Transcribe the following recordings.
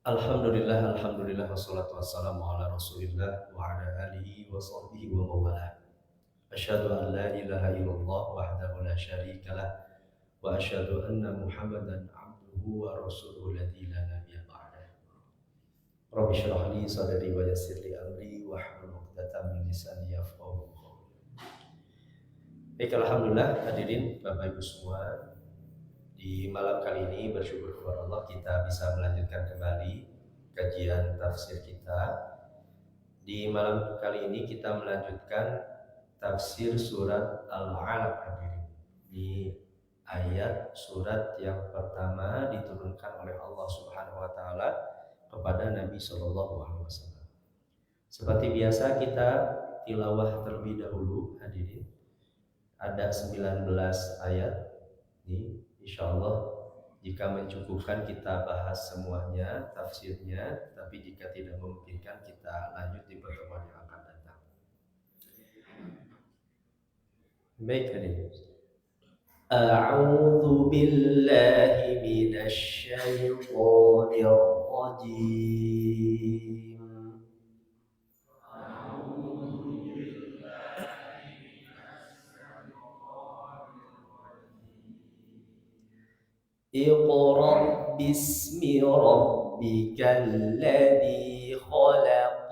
Alhamdulillah, wassalatu wassalamu ala Rasulillah wa ala alihi wa sahbihi wa mawalah. Asyhadu an la ilaha illallah wahdahu la syarika lah wa asyhadu anna Muhammadan abduhu wa rasuluhu ladzi la nabiyya ba'dah. Rabbi shrah li sadri wa yassir li amri wa hlul 'uqdatam min lisani yafqahu qawli. Baik, alhamdulillah hadirin Bapak Ibu semua. Di malam kali ini bersyukur kepada Allah kita bisa melanjutkan kembali kajian tafsir kita. Di malam kali ini kita melanjutkan tafsir surat Al-Alaq hadirin. Di ayat surat yang pertama diturunkan oleh Allah Subhanahu wa taala kepada Nabi sallallahu alaihi wasallam. Seperti biasa kita tilawah terlebih dahulu hadirin. Ada 19 ayat. Insyaallah jika mencukupkan kita bahas semuanya tafsirnya, tapi jika tidak memungkinkan kita lanjut di pertemuan yang akan datang. Baik hadirin. A'udzu billahi minasy syaithanir rajim. Iqra bismi rabbikal ladzi khalaq.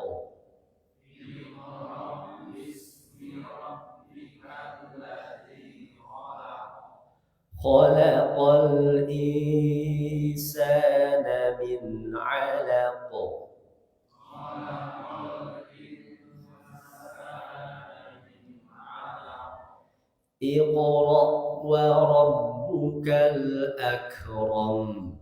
Khalaqal insana min 'alaq. Iqra wa rabbukal akram.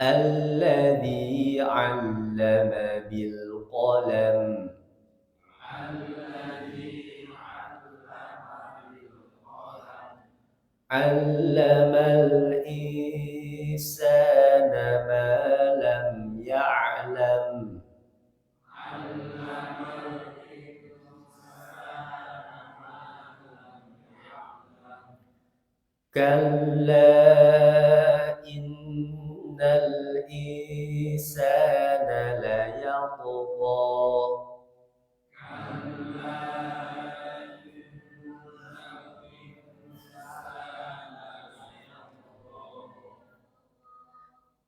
Alladzi 'allama bil qalam. Allamal insana ma lam ya'lam. Kalla innal insana layatgha.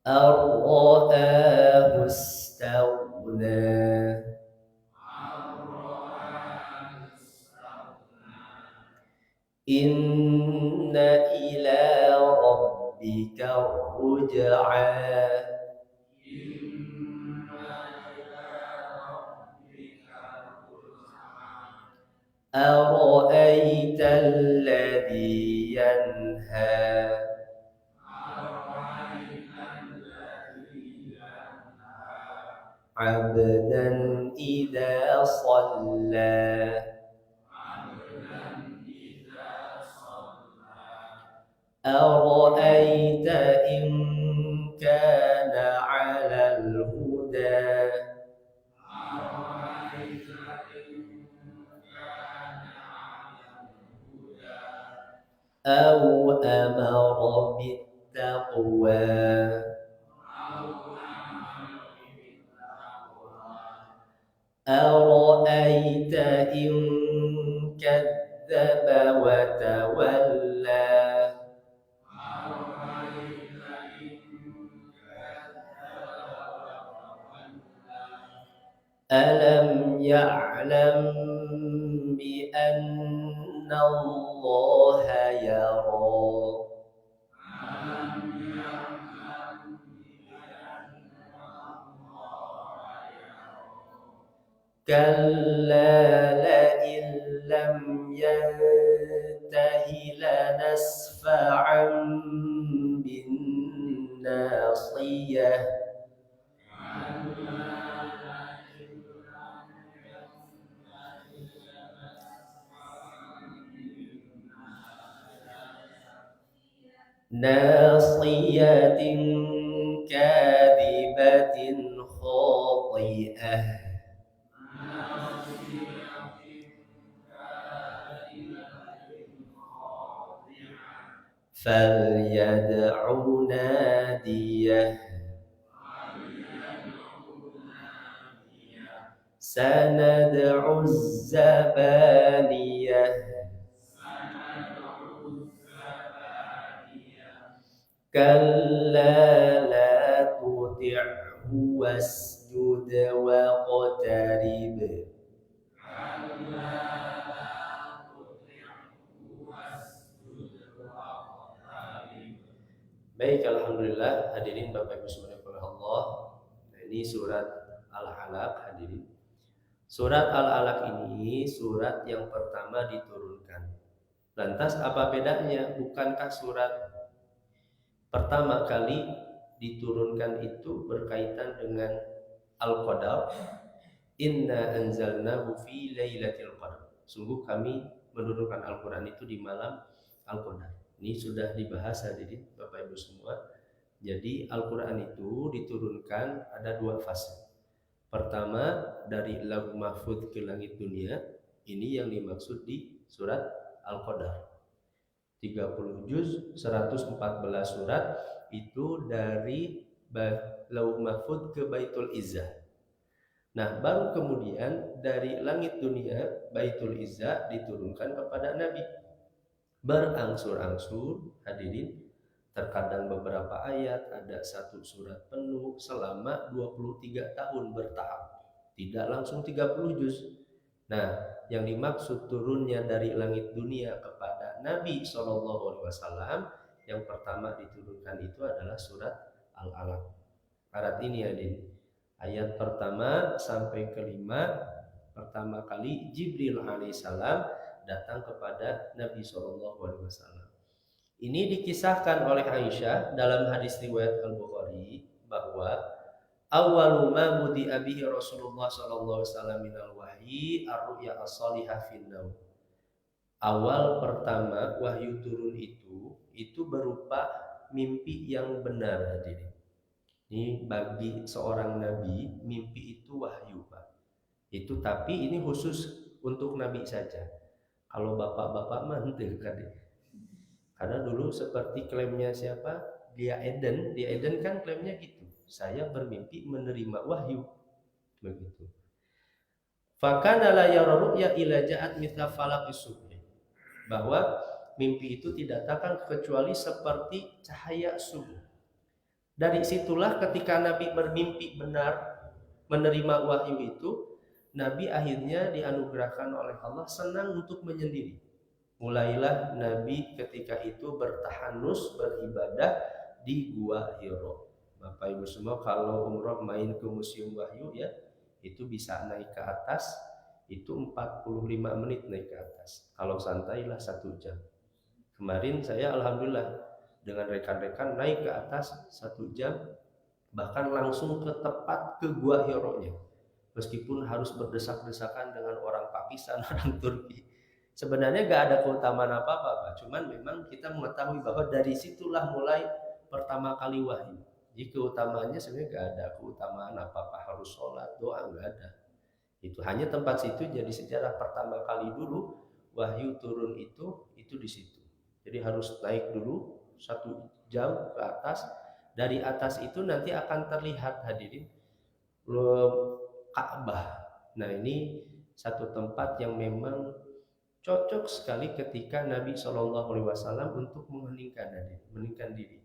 Ar-ra'ahu istaghna. Inna ila rabbika ruj'a. Ara'aita alladhi yanha. Abdan idza shalla. Ara'aita in kana 'alal huda. Aw amara bittaqwa. Ara'aita in kadzdzaba wa tawalla. Alam ya'lam bi anna Allaha yara. Kalla la'in lam yantahi lanasfa'an bin nasiyah. Nasiyatin kadhibatin khati'ah. فليدع ناديه سندع الزبانية كلا لا تطعه واسجد واقترب Baik, alhamdulillah hadirin Bapak Ibu semuanya oleh Allah. Ini surat Al-Alaq hadirin. Surat Al-Alaq ini surat yang pertama diturunkan. Lantas apa bedanya? Bukankah surat pertama kali diturunkan itu berkaitan dengan Al-Qadar? Inna anzalnahu fi lailatul qadar. Sungguh kami menurunkan Al-Qur'an itu di malam Al-Qadar. Ini sudah dibahas hadirin Bapak Ibu semua. Jadi Al-Qur'an itu diturunkan ada dua fase. Pertama dari Lauh Mahfuz ke langit dunia. Ini yang dimaksud di surat Al-Qadar. 30 juz, 114 surat itu dari Lauh Mahfuz ke Baitul Izzah. Nah, baru kemudian dari langit dunia Baitul Izzah diturunkan kepada Nabi. Berangsur-angsur hadirin, terkadang beberapa ayat ada satu surat penuh selama 23 tahun bertahap. Tidak langsung 30 juz. Nah, yang dimaksud turunnya dari langit dunia kepada Nabi SAW yang pertama diturunkan itu adalah surat Al-Alaq. Surat ini hadirin. Ayat pertama sampai kelima, pertama kali Jibril alaihissalam datang kepada Nabi SAW. Ini dikisahkan oleh Aisyah dalam hadis riwayat Al-Bukhari bahwa awwalu ma budi'a bihi Rasulullah sallallahu alaihi wasallam minal wahyi ar-ru'ya as-salihah fin naum. Awal pertama wahyu turun itu berupa mimpi yang benar hadirin. Ini bagi seorang nabi, mimpi itu wahyu, Pak. Itu tapi ini khusus untuk nabi saja. Kalau bapak-bapak mah henteu kan. Karena dulu seperti klaimnya siapa? Dia Eden kan klaimnya gitu. Saya bermimpi menerima wahyu. Begitu. Fakana la yara ru'ya ila ja'at mithla falaqis subh. Bahwa mimpi itu tidak datang kecuali seperti cahaya subuh. Dari situlah ketika Nabi bermimpi benar menerima wahyu itu, Nabi akhirnya dianugerahkan oleh Allah senang untuk menyendiri. Mulailah Nabi ketika itu bertahanus beribadah di Gua Hiro. Bapak Ibu semua kalau umroh main ke Museum Wahyu ya, itu bisa naik ke atas, itu 45 menit naik ke atas. Kalau santai lah 1 jam. Kemarin saya alhamdulillah dengan rekan-rekan naik ke atas 1 jam, bahkan langsung ke tepat ke Gua Hiro-nya. Meskipun harus berdesak-desakan dengan orang Pakistan, orang Turki. Sebenarnya gak ada keutamaan apa-apa, cuman memang kita mengetahui bahwa dari situlah mulai pertama kali wahyu. Jadi keutamaannya sebenarnya gak ada keutamaan apa-apa harus sholat, doa, gak ada. Itu hanya tempat situ jadi sejarah pertama kali dulu wahyu turun itu di situ. Jadi harus naik dulu 1 jam ke atas. Dari atas itu nanti akan terlihat hadirin Ka'bah. Nah ini satu tempat yang memang cocok sekali ketika Nabi SAW untuk meninggikan diri.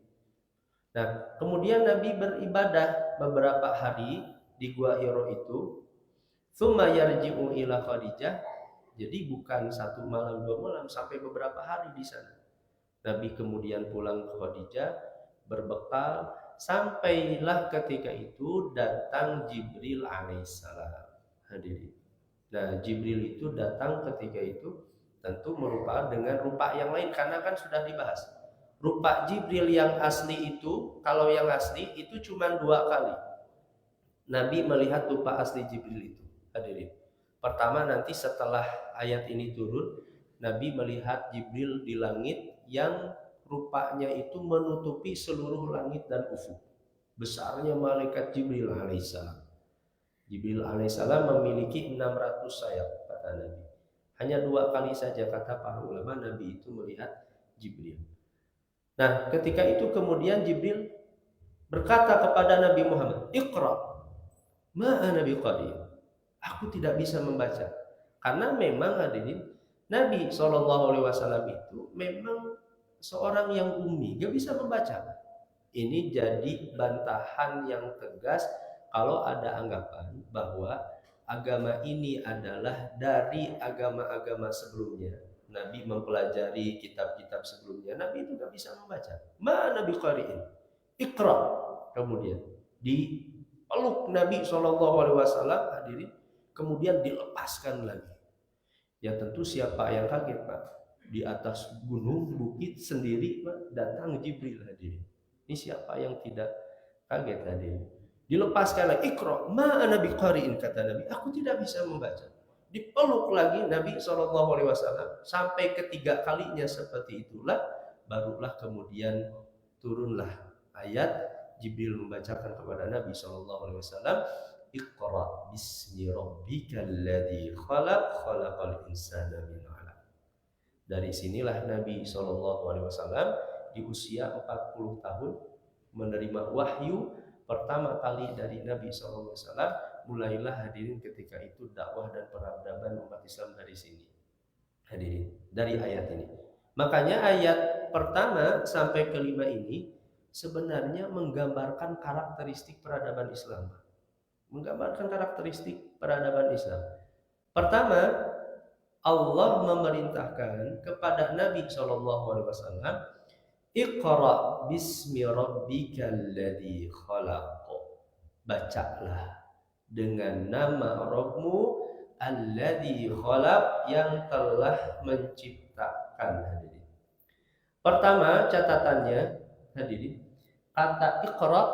Nah kemudian Nabi beribadah beberapa hari di Gua Hiro itu. Tsumma yarji'u ila Khadijah. Jadi bukan 1 malam 2 malam, sampai beberapa hari di sana. Nabi kemudian pulang ke Khadijah berbekal, sampailah ketika itu datang Jibril alaihissalam. Hadirin. Nah, Jibril itu datang ketika itu tentu merupakan dengan rupa yang lain karena kan sudah dibahas. Rupa Jibril yang asli itu, kalau yang asli itu cuma 2 kali. Nabi melihat rupa asli Jibril itu. Hadirin. Pertama nanti setelah ayat ini turun, Nabi melihat Jibril di langit yang rupanya itu menutupi seluruh langit dan ufuk. Besarnya malaikat Jibril alaihissalam. Jibril alaihissalam memiliki 600 sayap kata Nabi. Hanya 2 kali saja kata para ulama Nabi itu melihat Jibril. Nah, ketika itu kemudian Jibril berkata kepada Nabi Muhammad, "Iqra, ma ana biqari." Aku tidak bisa membaca. Karena memang hadirin, Nabi SAW itu memang seorang yang ummi, gak bisa membaca. Ini jadi bantahan yang tegas kalau ada anggapan bahwa agama ini adalah dari agama-agama sebelumnya. Nabi mempelajari kitab-kitab sebelumnya, Nabi itu gak bisa membaca. Ma Nabi qari'in, Iqra. Kemudian dipeluk Nabi SAW hadirin, kemudian dilepaskan lagi. Ya tentu siapa yang kaget, Pak? Di atas gunung bukit sendiri, Pak, datang Jibril hadirin. Ini siapa yang tidak kaget hadirin? Dilepaskan lagi, Iqra, ma ana biqari'in, kata Nabi, aku tidak bisa membaca. Dipeluk lagi Nabi SAW sampai ketiga kalinya seperti itulah, barulah kemudian turunlah ayat. Jibril membacakan kepada Nabi SAW, Iqra bismi rabbikal ladzi khalaq, khalaqal insana min 'alaq. Dari sinilah Nabi SAW di usia 40 tahun menerima wahyu pertama kali dari Nabi SAW. Mulailah hadirin ketika itu dakwah dan peradaban umat Islam dari sini. Hadirin, dari ayat ini. Makanya ayat pertama sampai kelima ini sebenarnya menggambarkan karakteristik peradaban Islam. Menggambarkan karakteristik peradaban Islam. Pertama, Allah memerintahkan kepada Nabi SAW, Iqra bismi rabbikal ladzi khalaq. Bacalah dengan nama Rabbmu alladzi khalaq, yang telah menciptakan. Hadirin. Pertama catatannya hadirin, kata Iqra,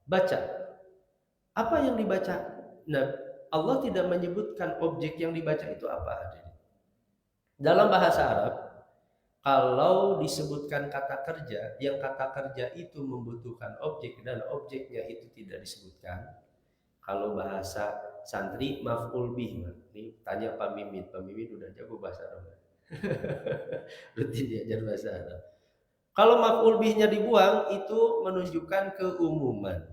baca. Apa yang dibaca? Nah, Allah tidak menyebutkan objek yang dibaca itu apa hadirin. Dalam bahasa Arab, kalau disebutkan kata kerja, yang kata kerja itu membutuhkan objek dan objeknya itu tidak disebutkan. Kalau bahasa santri maf'ul bih. Ini tanya Pak Mimin. Pak Mimin udah jago bahasa Arab. Rutin diajar bahasa Arab. Kalau maf'ul bihnya dibuang, itu menunjukkan keumuman.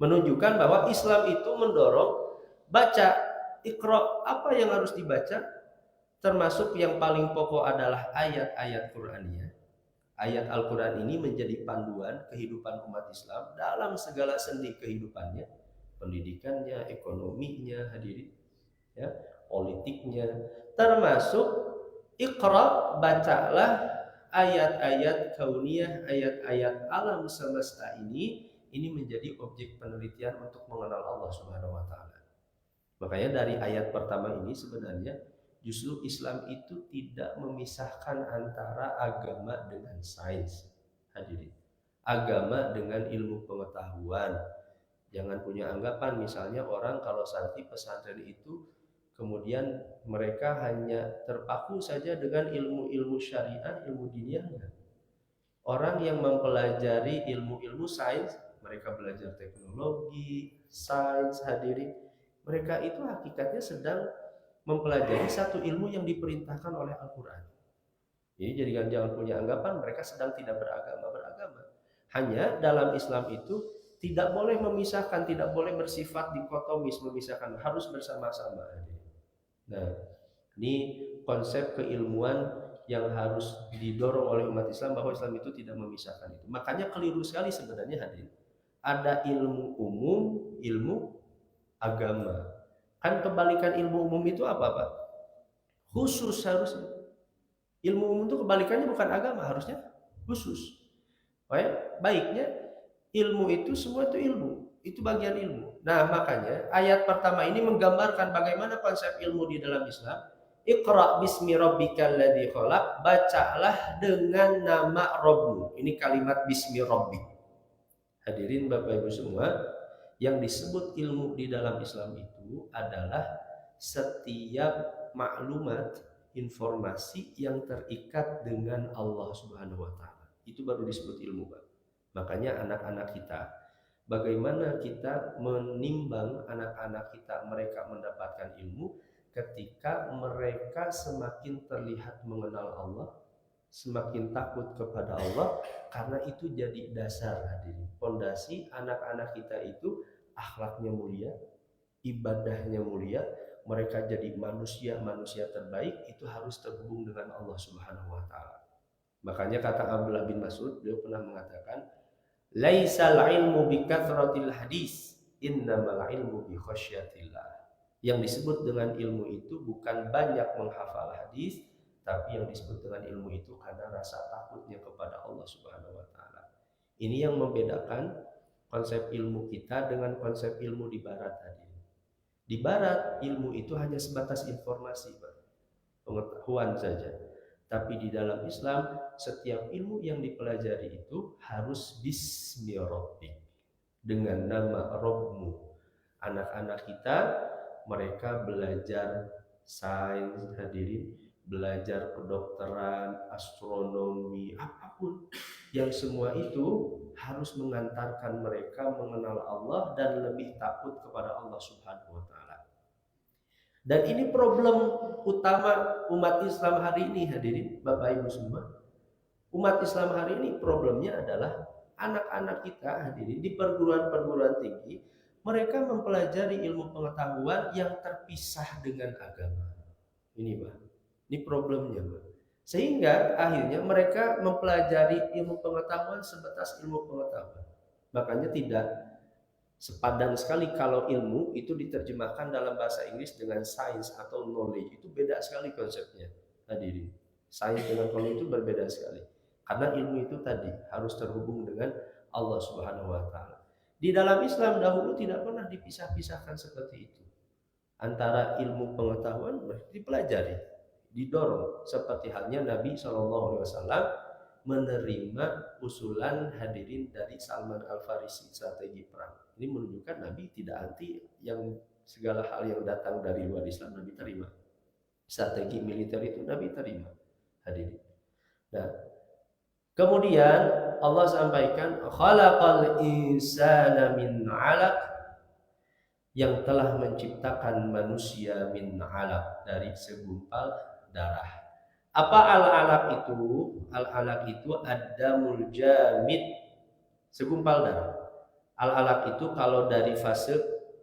Menunjukkan bahwa Islam itu mendorong baca, Iqra, apa yang harus dibaca? Termasuk yang paling pokok adalah ayat-ayat Qur'aniyah. Ayat Al-Quran ini menjadi panduan kehidupan umat Islam dalam segala sendi kehidupannya, pendidikannya, ekonominya, hadirin, ya, politiknya, termasuk Iqra, bacalah ayat-ayat kauniyah, ayat-ayat alam semesta ini menjadi objek penelitian untuk mengenal Allah Subhanahu wa taala. Makanya dari ayat pertama ini sebenarnya justru Islam itu tidak memisahkan antara agama dengan sains. Hadirin, agama dengan ilmu pengetahuan. Jangan punya anggapan misalnya orang kalau santri pesantren itu kemudian mereka hanya terpaku saja dengan ilmu-ilmu syariah, ilmu diniyahnya. Orang yang mempelajari ilmu-ilmu sains, mereka belajar teknologi, sains, hadirin, mereka itu hakikatnya sedang mempelajari satu ilmu yang diperintahkan oleh Al-Quran. Jadi jangan punya anggapan mereka sedang tidak beragama. Hanya dalam Islam itu tidak boleh memisahkan, tidak boleh bersifat dikotomis, memisahkan, harus bersama-sama. Nah, ini konsep keilmuan yang harus didorong oleh umat Islam, bahwa Islam itu tidak memisahkan itu. Makanya keliru sekali sebenarnya hadirin. Ada ilmu umum, ilmu agama. Kan kebalikan ilmu umum itu apa Pak? Khusus harusnya. Ilmu umum itu kebalikannya bukan agama, harusnya khusus. Baiknya ilmu itu semua itu ilmu, itu bagian ilmu. Nah makanya ayat pertama ini menggambarkan bagaimana konsep ilmu di dalam Islam. Iqra bismi rabbikal ladzi khalaq, bacalah dengan nama Rabbmu. Ini kalimat bismi rabbik. Hadirin Bapak Ibu semua, yang disebut ilmu di dalam Islam itu adalah setiap maklumat, informasi yang terikat dengan Allah Subhanahu wa taala. Itu baru disebut ilmu, Pak. Makanya anak-anak kita, bagaimana kita menimbang anak-anak kita mereka mendapatkan ilmu ketika mereka semakin terlihat mengenal Allah, semakin takut kepada Allah, karena itu jadi dasar hadirin. Pondasi anak-anak kita itu akhlaknya mulia, ibadahnya mulia, mereka jadi manusia terbaik, itu harus terhubung dengan Allah Subhanahu wa taala. Makanya kata Abdullah bin Mas'ud, beliau pernah mengatakan, "Laisal ilmu bi kathratil hadis, innamal ilmu bi khasyatillah." Yang disebut dengan ilmu itu bukan banyak menghafal hadis, tapi yang disebut dengan ilmu itu karena rasa takutnya kepada Allah Subhanahu wa taala. Ini yang membedakan konsep ilmu kita dengan konsep ilmu di barat tadi. Di barat ilmu itu hanya sebatas informasi, pengetahuan saja. Tapi di dalam Islam setiap ilmu yang dipelajari itu harus bismi rabbik, dengan nama Rabbmu. Anak-anak kita mereka belajar sains hadirin, belajar kedokteran, astronomi, apapun, yang semua itu harus mengantarkan mereka mengenal Allah dan lebih takut kepada Allah Subhanahu wa taala. Dan ini problem utama umat Islam hari ini hadirin, Bapak Ibu semua. Umat Islam hari ini problemnya adalah anak-anak kita hadirin di perguruan-perguruan tinggi, mereka mempelajari ilmu pengetahuan yang terpisah dengan agama. Ini Pak, ini problemnya Pak. Sehingga akhirnya mereka mempelajari ilmu pengetahuan sebatas ilmu pengetahuan. Makanya tidak sepadan sekali kalau ilmu itu diterjemahkan dalam bahasa Inggris dengan science atau knowledge, itu beda sekali konsepnya hadirin. Science dengan knowledge itu berbeda sekali. Karena ilmu itu tadi harus terhubung dengan Allah Subhanahu wa taala. Di dalam Islam dahulu tidak pernah dipisah-pisahkan seperti itu. Antara ilmu pengetahuan dipelajari, didorong, seperti halnya Nabi SAW menerima usulan hadirin dari Salman Al-Farisi strategi perang. Ini menunjukkan Nabi tidak anti yang segala hal yang datang dari luar Islam, Nabi terima. Strategi militer itu Nabi terima hadirin. Nah, kemudian Allah sampaikan khalaqal insana min 'alaq, yang telah menciptakan manusia min 'alaq, dari segumpal darah. Apa al-alaq itu? Al-alaq itu ad-damul jamid, segumpal darah. Al-alaq itu kalau dari fase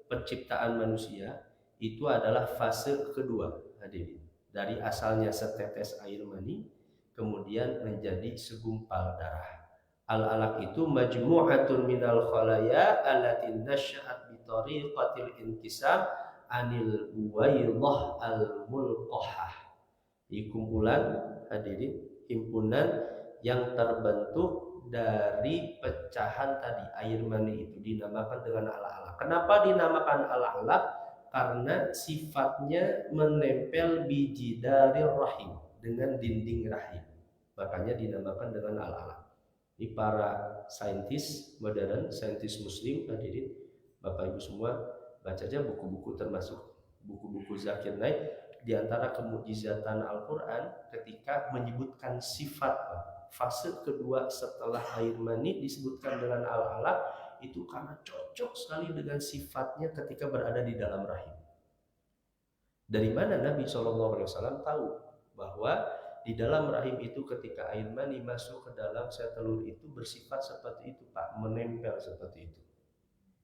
penciptaan manusia itu adalah fase kedua hadirin. Dari asalnya setetes air mani kemudian menjadi segumpal darah. Al-alaq itu majmu'atun minal khalaya allati nasya'at bi tariqatil inkisab anil buwaidah al-mulqahah. Di kumpulan hadirin, himpunan yang terbentuk dari pecahan tadi air mani, itu dinamakan dengan al-alaq. Kenapa dinamakan al-alaq? Karena sifatnya menempel biji dari rahim, dengan dinding rahim, makanya dinamakan dengan al-alaq. Ini para saintis modern, saintis muslim hadirin, Bapak Ibu semua, baca aja buku-buku, termasuk buku-buku Zakir Naik. Di antara kemukjizatan Al-Quran ketika menyebutkan sifat fase kedua setelah air mani disebutkan dengan al-alaq, itu karena cocok sekali dengan sifatnya ketika berada di dalam rahim. Dari mana Nabi SAW tahu bahwa di dalam rahim itu ketika air mani masuk ke dalam sel telur itu bersifat seperti itu Pak, menempel seperti itu.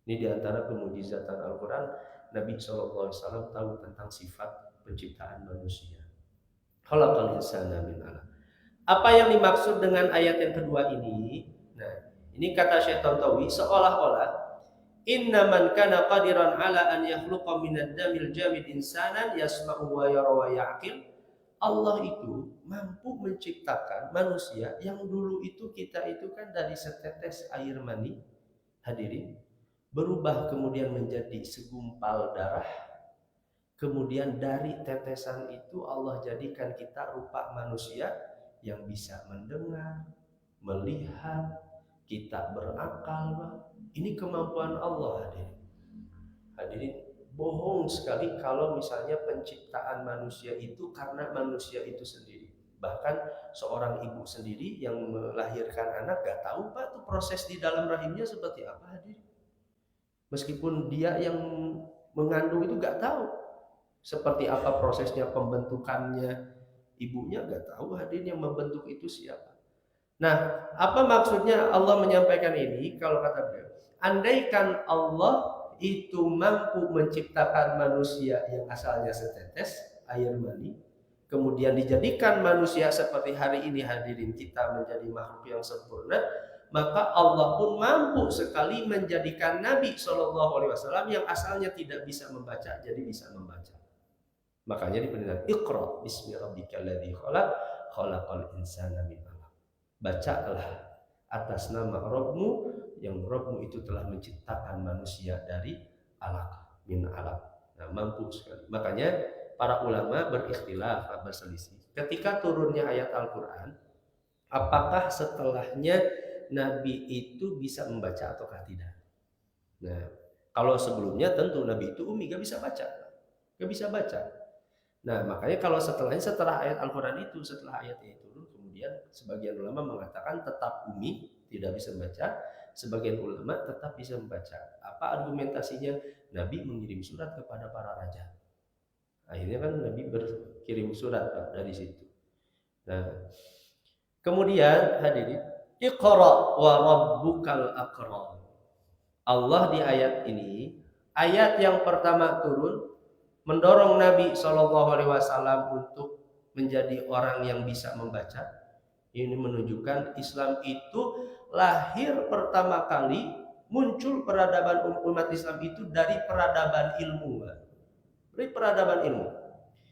Ini di antara kemukjizatan Al-Quran, Nabi SAW tahu tentang sifat penciptaan manusia. Khalaqal insana min 'alaq. Apa yang dimaksud dengan ayat yang kedua ini? Nah, ini kata Syekh Tantawi, seolah-olah innaman kana qadiran ala an yakhluqa minad damil jamid insanan yasma'u wa yara wa ya'qil. Allah itu mampu menciptakan manusia yang dulu itu kita itu kan dari setetes air mani hadirin, berubah kemudian menjadi segumpal darah. Kemudian dari tetesan itu Allah jadikan kita rupa manusia yang bisa mendengar, melihat, kita berakal. Ini kemampuan Allah hadirin. Hadirin, bohong sekali kalau misalnya penciptaan manusia itu karena manusia itu sendiri. Bahkan seorang ibu sendiri yang melahirkan anak gak tahu Pak tuh proses di dalam rahimnya seperti apa hadirin. Meskipun dia yang mengandung itu gak tahu seperti apa prosesnya pembentukannya Ibunya nggak tahu, hadirin, yang membentuk itu siapa. Nah, apa maksudnya Allah menyampaikan ini? Kalau kata beliau, andaikan Allah itu mampu menciptakan manusia yang asalnya setetes air mani, kemudian dijadikan manusia seperti hari ini, hadirin, kita menjadi makhluk yang sempurna, maka Allah pun mampu sekali menjadikan Nabi Shallallahu Alaihi Wasallam yang asalnya tidak bisa membaca jadi bisa membaca. Makanya diperintahkan Iqra bismi rabbikal ladzi khalaq khalaqal insana min 'alaq. Bacalah atas nama Rabbmu yang Rabbmu itu telah menciptakan manusia dari alaq, min 'alaq. Nah, mampu sekali. Makanya para ulama berikhtilaf, berselisih ketika turunnya ayat Al-Qur'an, apakah setelahnya Nabi itu bisa membaca ataukah tidak. Nah, kalau sebelumnya tentu Nabi itu ummi, gak bisa baca. Nah, makanya kalau setelah ayat Al-Quran itu, setelah ayatnya itu, kemudian sebagian ulama mengatakan tetap ummi, tidak bisa membaca. Sebagian ulama tetap bisa membaca. Apa argumentasinya? Nabi mengirim surat kepada para raja. Akhirnya kan Nabi berkirim surat, Pak, dari situ. Nah, kemudian hadirin, Iqra wa rabbukal akram. Allah di ayat ini, ayat yang pertama turun mendorong Nabi Shallallahu Alaihi Wasallam untuk menjadi orang yang bisa membaca. Ini menunjukkan Islam itu lahir pertama kali, muncul peradaban umat Islam itu dari peradaban ilmu.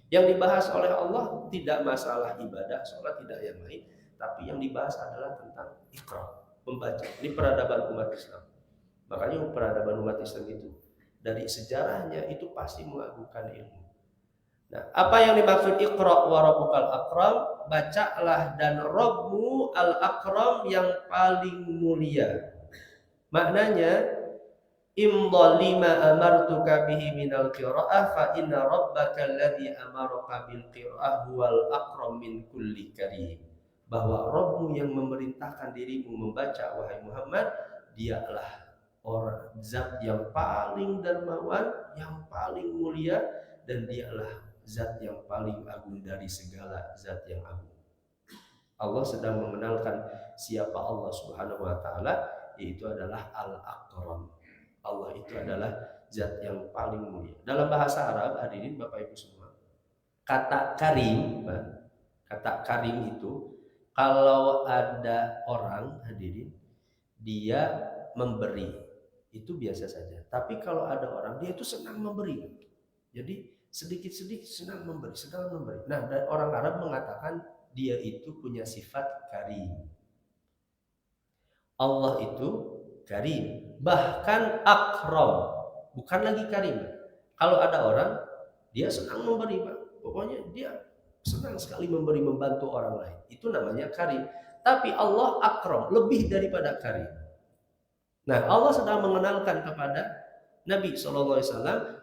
Yang dibahas oleh Allah tidak masalah ibadah, sholat, tidak yang lain. Tapi yang dibahas adalah tentang Iqra, membaca. Ini peradaban umat Islam. Makanya peradaban umat Islam itu dari sejarahnya itu pasti mengagungkan ilmu. Nah, apa yang dimaksud Iqra wa rabbukal akram? Bacalah dan Rabbmu al-akram yang paling mulia. Maknanya imdha lima amartuka bihi minal qira'ah fa inna rabbaka alladhi amaraka bil qira'ah huwal akram min kulli karim. Bahwa Rabbmu yang memerintahkan dirimu membaca, wahai Muhammad, dialah orang zat yang paling dermawan, yang paling mulia, dan dialah zat yang paling agung dari segala zat yang agung. Allah sedang mengenalkan siapa Allah Subhanahu wa taala, yaitu adalah Al-Akram. Allah itu adalah zat yang paling mulia. Dalam bahasa Arab, hadirin Bapak Ibu semua, kata karim itu, kalau ada orang, hadirin, dia memberi, itu biasa saja. Tapi kalau ada orang, dia itu senang memberi. Jadi sedikit-sedikit senang memberi. Nah, dan orang Arab mengatakan dia itu punya sifat karim. Allah itu karim, bahkan akram, bukan lagi karim. Kalau ada orang, dia senang memberi, Pak. Pokoknya dia senang sekali memberi, membantu orang lain. Itu namanya karim. Tapi Allah akram, lebih daripada karim. Nah, Allah sedang mengenalkan kepada Nabi SAW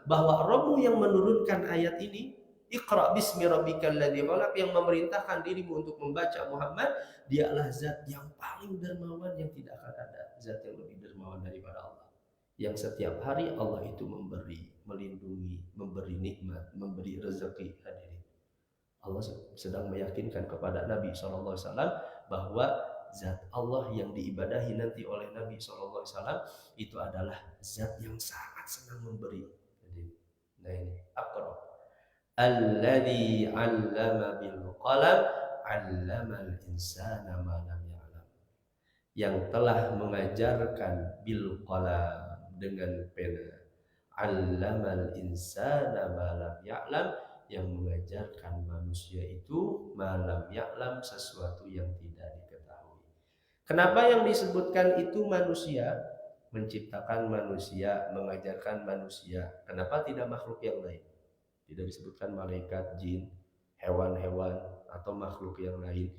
bahwa Rabbmu yang menurunkan ayat ini, Iqra bismi rabbikal ladzi khalaq, yang memerintahkan dirimu untuk membaca Muhammad, dialah zat yang paling dermawan, yang tidak akan ada zat yang lebih dermawan daripada Allah. Yang setiap hari Allah itu memberi, melindungi, memberi nikmat, memberi rezeki, hadirin. Allah sedang meyakinkan kepada Nabi SAW bahwa zat Allah yang diibadahi nanti oleh Nabi SAW itu adalah zat yang sangat senang memberi. Nah, ini Aqra. Alladzi 'allama bil qalam 'allamal insana ma lam ya'lam. Yang telah mengajarkan bil qalam, dengan pena. 'Allamal insana ma lam ya'lam, yang mengajarkan manusia itu malam ya'lam, sesuatu yang tidak diketahui. Kenapa yang disebutkan itu manusia, menciptakan manusia, mengajarkan manusia? Kenapa tidak makhluk yang lain? Tidak disebutkan malaikat, jin, hewan-hewan, atau makhluk yang lain.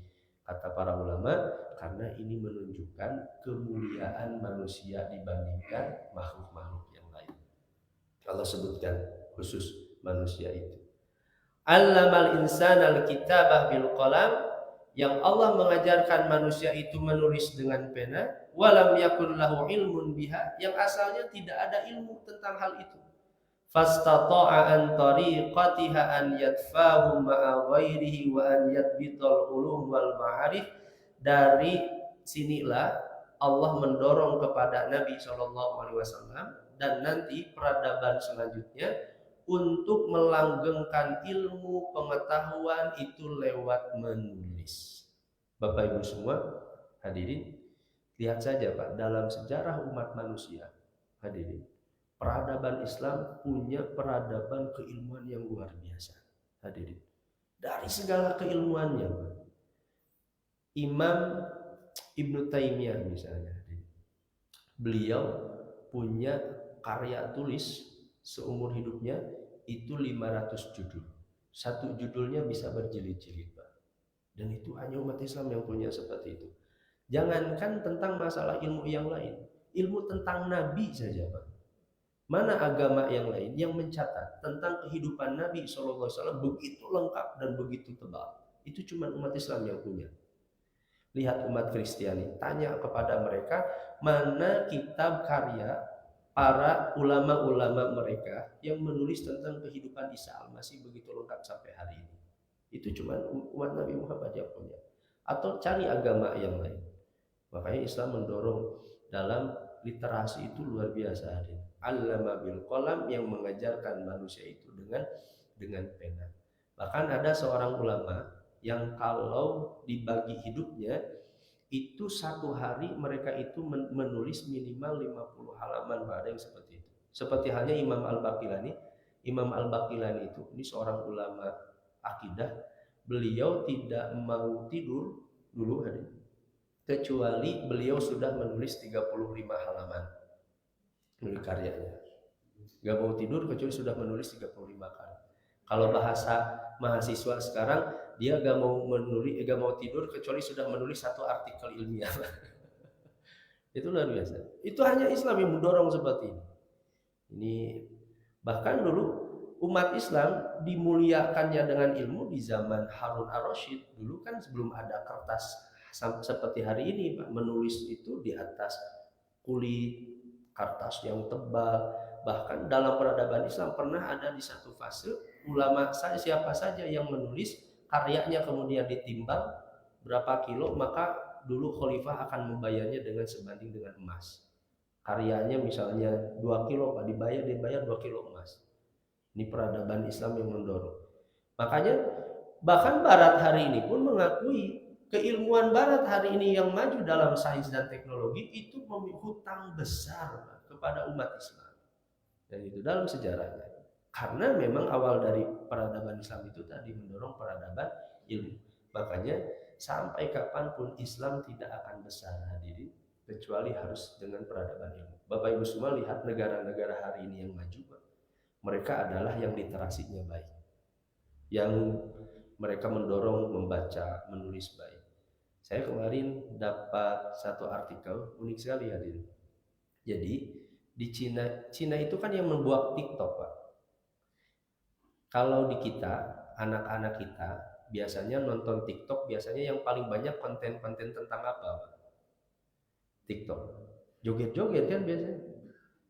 Kata para ulama, karena ini menunjukkan kemuliaan manusia dibandingkan makhluk-makhluk yang lain. Allah sebutkan khusus manusia itu. Allamal insana al-kitabah bil qalam, yang Allah mengajarkan manusia itu menulis dengan pena, walam yakun lahu ilmun biha, yang asalnya tidak ada ilmu tentang hal itu. fastata'a an tariqatiha an yadfahum ma'a ghairihi wa an yadbital ulum wal ma'arif. Dari sinilah Allah mendorong kepada Nabi SAW dan nanti peradaban selanjutnya untuk melanggengkan ilmu pengetahuan itu lewat menulis. Bapak Ibu semua hadirin, lihat saja Pak, dalam sejarah umat manusia hadirin, peradaban Islam punya peradaban keilmuan yang luar biasa hadirin. Dari segala keilmuannya Pak. Imam Ibnu Taimiyah misalnya, beliau punya karya tulis seumur hidupnya itu 500 judul. Satu judulnya bisa berjilid-jilid Pak. Dan itu hanya umat Islam yang punya seperti itu. Jangankan tentang masalah ilmu yang lain, ilmu tentang Nabi saja Pak. Mana agama yang lain yang mencatat tentang kehidupan Nabi SAW begitu lengkap dan begitu tebal? Itu cuma umat Islam yang punya. Lihat umat Kristiani, tanya kepada mereka mana kitab karya para ulama-ulama mereka yang menulis tentang kehidupan Isa Al-Masih begitu lengkap sampai hari ini. Itu cuma umat Nabi Muhammad yang punya. Atau cari agama yang lain. Makanya Islam mendorong dalam literasi itu luar biasa. Allama bil qalam, yang mengajarkan manusia itu dengan pena. Bahkan ada seorang ulama yang kalau dibagi hidupnya itu satu hari mereka itu menulis minimal 50 halaman, ada yang seperti itu. Seperti halnya Imam Al-Baqilani. Imam Al-Baqilani itu ini seorang ulama akidah. Beliau tidak mau tidur dulu kecuali beliau sudah menulis 35 halaman menulis karyanya. Gak mau tidur kecuali sudah menulis 35 kali. Kalau bahasa mahasiswa sekarang, dia gak mau tidur kecuali sudah menulis satu artikel ilmiah. Itu luar biasa. Itu hanya Islam yang mendorong seperti ini. Ini bahkan dulu umat Islam dimuliakannya dengan ilmu di zaman Harun Ar-Rasyid. Dulu kan sebelum ada kertas seperti hari ini Pak, menulis itu di atas kulit kertas yang tebal. Bahkan dalam peradaban Islam pernah ada di satu fase ulama siapa saja yang menulis karyanya kemudian ditimbang berapa kilo, maka dulu khalifah akan membayarnya dengan sebanding dengan emas. Karyanya misalnya 2 kilo Pak, dibayar 2 kilo emas. Ini peradaban Islam yang mendorong. Makanya bahkan Barat hari ini pun mengakui keilmuan Barat hari ini yang maju dalam sains dan teknologi itu memiliki hutang besar Pak, kepada umat Islam. Dan itu dalam sejarahnya. Karena memang awal dari peradaban Islam itu tadi mendorong peradaban ilmu. Makanya sampai kapanpun Islam tidak akan besar hadirin kecuali harus dengan peradaban ilmu. Bapak Ibu semua lihat negara-negara hari ini yang maju, mereka adalah yang literasinya baik, yang mereka mendorong membaca, menulis baik. Saya kemarin dapat satu artikel unik sekali hadirin. Jadi di Cina itu kan yang membuat TikTok Pak. Kalau di kita, anak-anak kita biasanya nonton TikTok, biasanya yang paling banyak konten-konten tentang apa? TikTok. Joget-joget kan biasanya.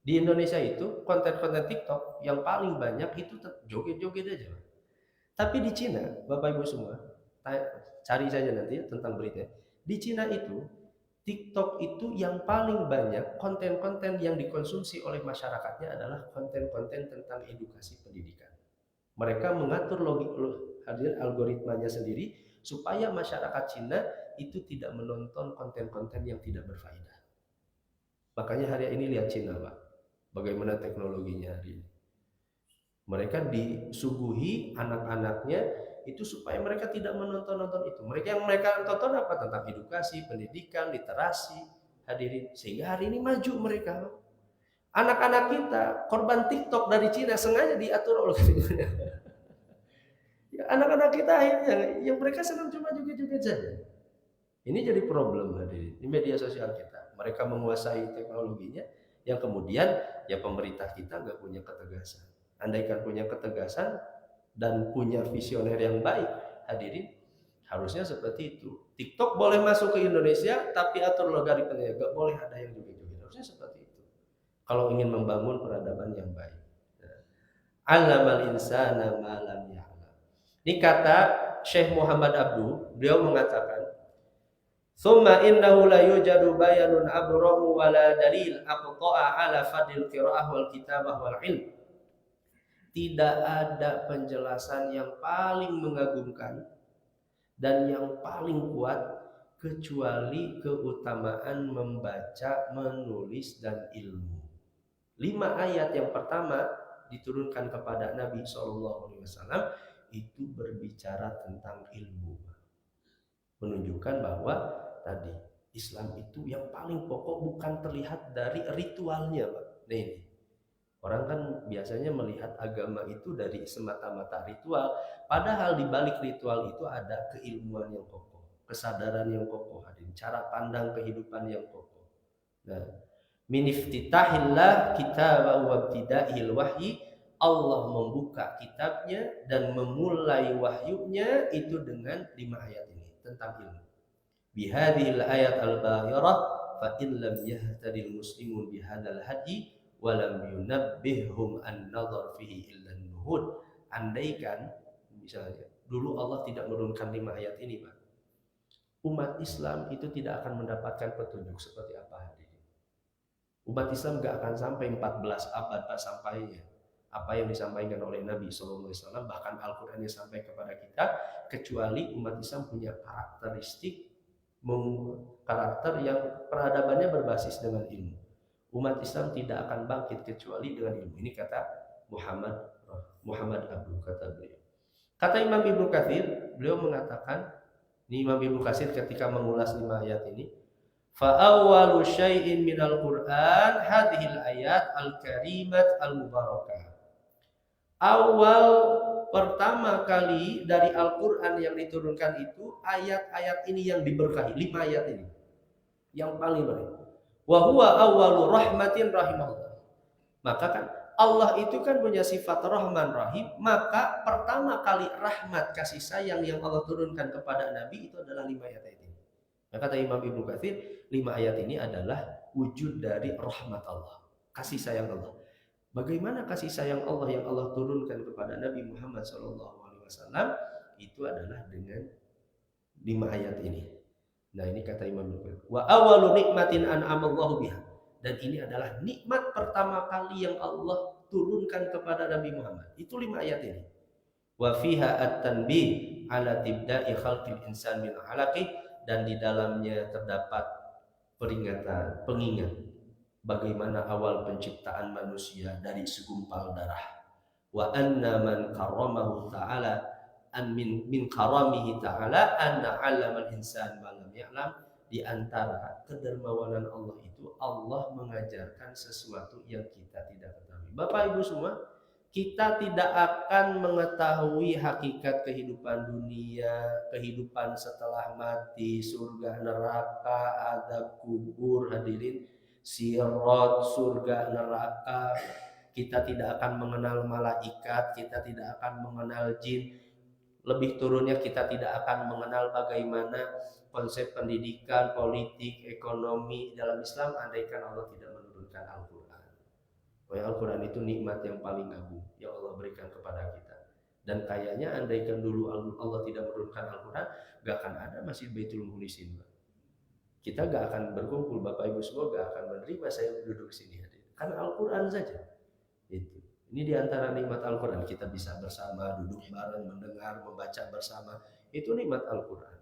Di Indonesia itu konten-konten TikTok yang paling banyak itu joget-joget aja. Tapi di Cina, Bapak Ibu semua, cari saja nanti tentang berita. Di Cina itu, TikTok itu yang paling banyak konten-konten yang dikonsumsi oleh masyarakatnya adalah konten-konten tentang edukasi pendidikan. Mereka mengatur algoritmanya sendiri supaya masyarakat Cina itu tidak menonton konten-konten yang tidak berfaedah. Makanya hari ini lihat Cina Pak, bagaimana teknologinya hari ini. Mereka disuguhi anak-anaknya itu supaya mereka tidak menonton itu. Yang mereka tonton apa? Tentang edukasi, pendidikan, literasi hadirin. Sehingga hari ini maju mereka. Anak-anak kita korban TikTok dari Cina sengaja diatur oleh ya, anak-anak kita akhirnya yang mereka senang cuma joget-joget saja. Ini jadi problem hadirin di media sosial kita. Mereka menguasai teknologinya yang kemudian ya pemerintah kita nggak punya ketegasan. Andaikan punya ketegasan dan punya visioner yang baik hadirin, harusnya seperti itu. TikTok boleh masuk ke Indonesia tapi atur logaritmanya, nggak boleh ada yang joget-joget. Harusnya seperti itu kalau ingin membangun peradaban yang baik. Nah, 'allamal insana ma lam ya'lam. Ini kata Syekh Muhammad Abduh, beliau mengatakan, "Tsumma innahu la yujadu bayanun abramu wa la dalil aqta'a 'ala fadil qira'ah wal kitabah wal ilm." Tidak ada penjelasan yang paling mengagumkan dan yang paling kuat kecuali keutamaan membaca, menulis dan ilmu. 5 ayat yang pertama diturunkan kepada Nabi SAW itu berbicara tentang ilmu, menunjukkan bahwa tadi Islam itu yang paling pokok bukan terlihat dari ritualnya, Pak. Nah, ini orang kan biasanya melihat agama itu dari semata-mata ritual, padahal di balik ritual itu ada keilmuan yang kokoh, kesadaran yang kokoh, cara pandang kehidupan yang kokoh. Nah, min iftitahillah kitab wa ibtida'il wahyi, Allah membuka kitabnya dan memulai wahyunya itu dengan 5 ayat ini tentang ilmu. Bihadhil ayat al-bahirah fa in lam yahtadil muslimun bihadzal hadi wa lam yunabbihhum an-nadhar fihi illa an-nuhud. Andaikan misalnya dulu Allah tidak menurunkan 5 ayat ini, Pak, umat Islam itu tidak akan mendapatkan petunjuk seperti apa hari ini. Umat Islam gak akan sampai 14 abad Pak sampainya apa yang disampaikan oleh Nabi SAW, bahkan Al-Quran yang sampai kepada kita, kecuali umat Islam punya karakter yang peradabannya berbasis dengan ilmu. Umat Islam tidak akan bangkit kecuali dengan ilmu. Ini kata Muhammad Abduh, kata beliau. Kata Imam Ibnu Katsir, beliau mengatakan, ini Imam Ibnu Katsir ketika mengulas 5 ayat ini, fa awwalu syai'in minal Qur'an hadhil ayat al-karimat al-mubarakah. Awal pertama kali dari Al-Quran yang diturunkan itu ayat-ayat ini yang diberkahi, 5 ayat ini yang paling baik. Wa huwa awwalu rahmatin rahimahullah. Maka kan Allah itu kan punya sifat Rahman Rahim, maka pertama kali rahmat kasih sayang yang Allah turunkan kepada Nabi itu adalah 5 ayat ini. Maka kata Imam Ibnu Katsir, 5 ayat ini adalah wujud dari rahmat Allah, kasih sayang Allah. Bagaimana kasih sayang Allah yang Allah turunkan kepada Nabi Muhammad SAW itu adalah dengan 5 ayat ini. Nah, ini kata Imam Ibnu. Wa awwalu nikmatin an'amallahu biha. Dan ini adalah nikmat pertama kali yang Allah turunkan kepada Nabi Muhammad. Itu 5 ayat ini. Wa fiha at-tanbih ala tibda'i khalqil insan min 'alaqih, dan di dalamnya terdapat peringatan, pengingat bagaimana awal penciptaan manusia dari segumpal darah. Wa anna man karramahu ta'ala an min karamihi ta'ala anna 'allamal insan ma lam ya'lam. Di antara kedermawanan Allah itu Allah mengajarkan sesuatu yang kita tidak ketahui. Bapak Ibu semua, kita tidak akan mengetahui hakikat kehidupan dunia, kehidupan setelah mati, surga neraka, azab kubur, hadirin, sirat, surga neraka. Kita tidak akan mengenal malaikat, kita tidak akan mengenal jin. Lebih turunnya kita tidak akan mengenal bagaimana konsep pendidikan, politik, ekonomi dalam Islam andaikan Allah tidak menurunkan Al-Quran. Al-Quran itu nikmat yang paling agung yang Allah berikan kepada kita. Dan kayaknya andaikan dulu Allah tidak menurunkan Al-Quran, gak akan ada Masjid Baitul Mukhlisin. Kita gak akan berkumpul, Bapak Ibu semua gak akan menerima saya duduk sini. Karena Al-Quran saja. Itu. Ini diantara nikmat Al-Quran. Kita bisa bersama, duduk bareng, mendengar, membaca bersama. Itu nikmat Al-Quran.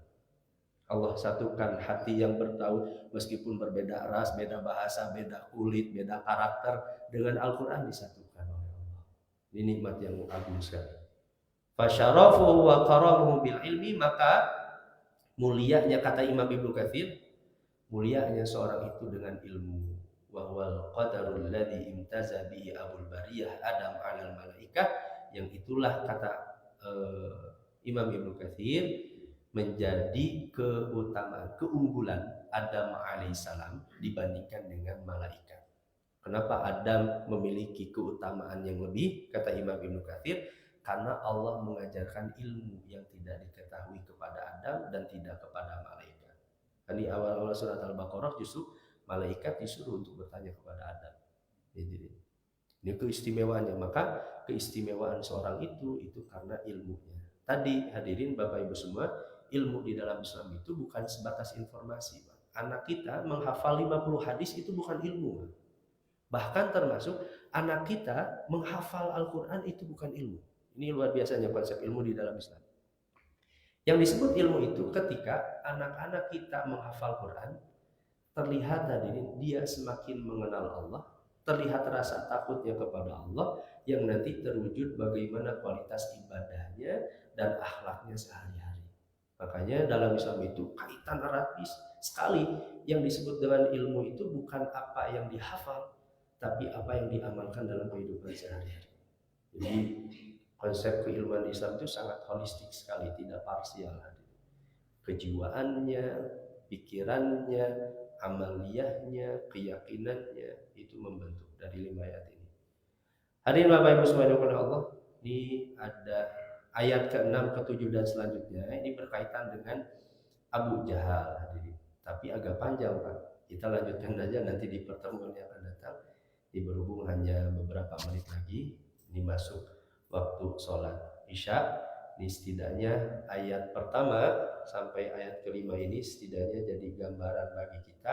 Allah satukan hati yang bertahu, meskipun berbeda ras, beda bahasa, beda kulit, beda karakter, dengan Al-Quran disatukan oleh Allah. Ini nikmat yang agung sekali. Fasyarafuhu wa karamuhu bil ilmi, maka mulianya, kata Imam Ibnu Katsir, mulianya seorang itu dengan ilmu. Wa huwal qadarul ladzi imtaza bihi abul bariyah Adam 'alal malaikah, yang itulah kata Imam Ibnu Katsir menjadi keutamaan, keunggulan Adam alaihissalam dibandingkan dengan malaikat. Kenapa Adam memiliki keutamaan yang lebih? Kata Imam Ibnu Katsir, karena Allah mengajarkan ilmu yang tidak diketahui kepada Adam dan tidak kepada malaikat. Di awal-awal surat Al-Baqarah justru malaikat disuruh untuk bertanya kepada Adam. Ini keistimewaannya. Maka keistimewaan seorang itu karena ilmunya. Tadi hadirin Bapak Ibu semua, ilmu di dalam Islam itu bukan sebatas informasi. Anak kita menghafal 50 hadis itu bukan ilmu. Bahkan termasuk anak kita menghafal Al-Quran itu bukan ilmu. Ini luar biasanya konsep ilmu di dalam Islam. Yang disebut ilmu itu ketika anak-anak kita menghafal Quran, terlihat hadirin dia semakin mengenal Allah, terlihat rasa takutnya kepada Allah yang nanti terwujud bagaimana kualitas ibadahnya dan akhlaknya sehari-hari. Makanya dalam Islam itu kaitan erat sekali. Yang disebut dengan ilmu itu bukan apa yang dihafal, tapi apa yang diamalkan dalam kehidupan sehari-hari. Jadi konsep keilmuan di Islam itu sangat holistik sekali, tidak parsial. Kejiwaannya, pikirannya, amaliyahnya, keyakinannya itu membentuk dari 5 ayat ini. Hadirin Bapak Ibu subhanahu wa ta'ala, ini ada ayat ke-6, ke-7 dan selanjutnya. Ini berkaitan dengan Abu Jahal hadirin. Tapi agak panjang Pak. Kita lanjutkan saja nanti di pertemuan yang akan datang. Berhubung hanya beberapa menit lagi, ini masuk waktu sholat Isya. Ini setidaknya ayat pertama sampai ayat kelima ini setidaknya jadi gambaran bagi kita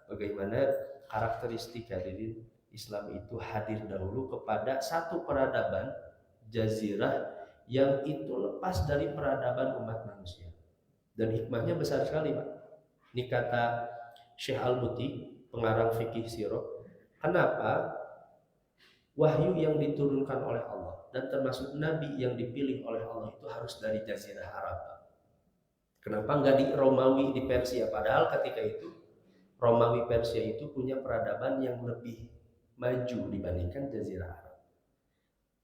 bagaimana karakteristik hadirin Islam itu hadir dahulu kepada satu peradaban jazirah yang itu lepas dari peradaban umat manusia. Dan hikmahnya besar sekali Pak. Ini kata Syekh Al-Buti, pengarang fikih sirah. Kenapa wahyu yang diturunkan oleh Allah dan termasuk nabi yang dipilih oleh Allah itu harus dari Jazirah Arab? Kenapa nggak di Romawi, di Persia? Padahal ketika itu Romawi Persia itu punya peradaban yang lebih maju dibandingkan Jazirah Arab.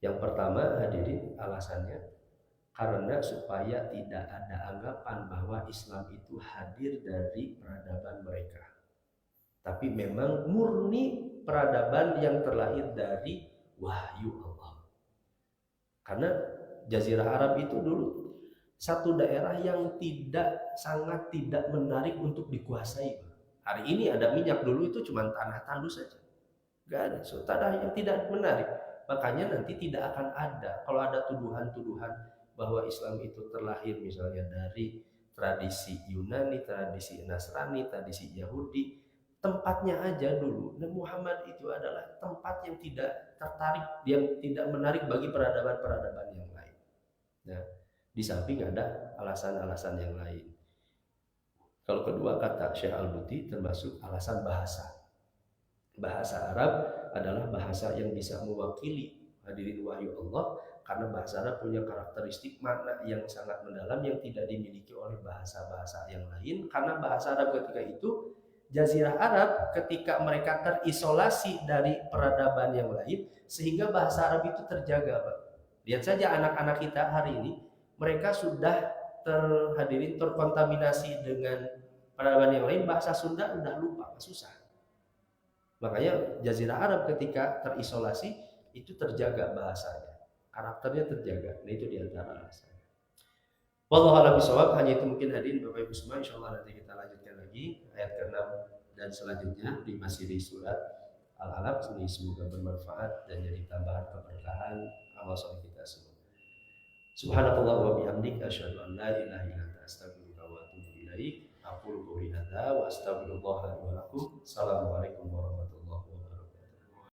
Yang pertama hadirin alasannya karena supaya tidak ada anggapan bahwa Islam itu hadir dari peradaban mereka, tapi memang murni peradaban yang terlahir dari wahyu Allah. Karena Jazirah Arab itu dulu satu daerah yang sangat tidak menarik untuk dikuasai. Hari ini ada minyak, dulu itu cuma tanah tandus saja. Gak ada, tanah yang tidak menarik. Makanya nanti tidak akan ada, kalau ada tuduhan-tuduhan bahwa Islam itu terlahir misalnya dari tradisi Yunani, tradisi Nasrani, tradisi Yahudi, tempatnya aja dulu. Dan Muhammad itu adalah tempat yang tidak tertarik, yang tidak menarik bagi peradaban-peradaban yang lain. Nah, di samping ada alasan-alasan yang lain. Kalau kedua kata Syekh Al-Buti termasuk alasan bahasa. Bahasa Arab adalah bahasa yang bisa mewakili hadirin wahyu Allah, karena bahasa Arab punya karakteristik makna yang sangat mendalam yang tidak dimiliki oleh bahasa-bahasa yang lain. Karena bahasa Arab ketika itu, Jazirah Arab ketika mereka terisolasi dari peradaban yang lain, sehingga bahasa Arab itu terjaga Pak. Lihat saja anak-anak kita hari ini, mereka sudah terkontaminasi dengan peradaban yang lain, bahasa Sunda udah lupa, susah. Makanya Jazirah Arab ketika terisolasi itu terjaga bahasanya, karakternya terjaga. Nah itu diantara alasan. Wallahu a'lam bishawab. Hanya itu mungkin hadirin Bapak Ibu semua. Insyaallah nanti kita lanjutkan lagi ayat ke-6 dan selanjutnya masih di surat Al-Alaq. Ini semoga bermanfaat dan jadi tambahan keberkahan amal soleh kita semua. Subhanakallah wa bihamdik asyhadu an la ilaha illa anta astaghfiruka wa atubu ilaik. Aqulu qouli hadza wa astaghfirullah li wa lakum. Assalamualaikum warahmatullahi wabarakatuh.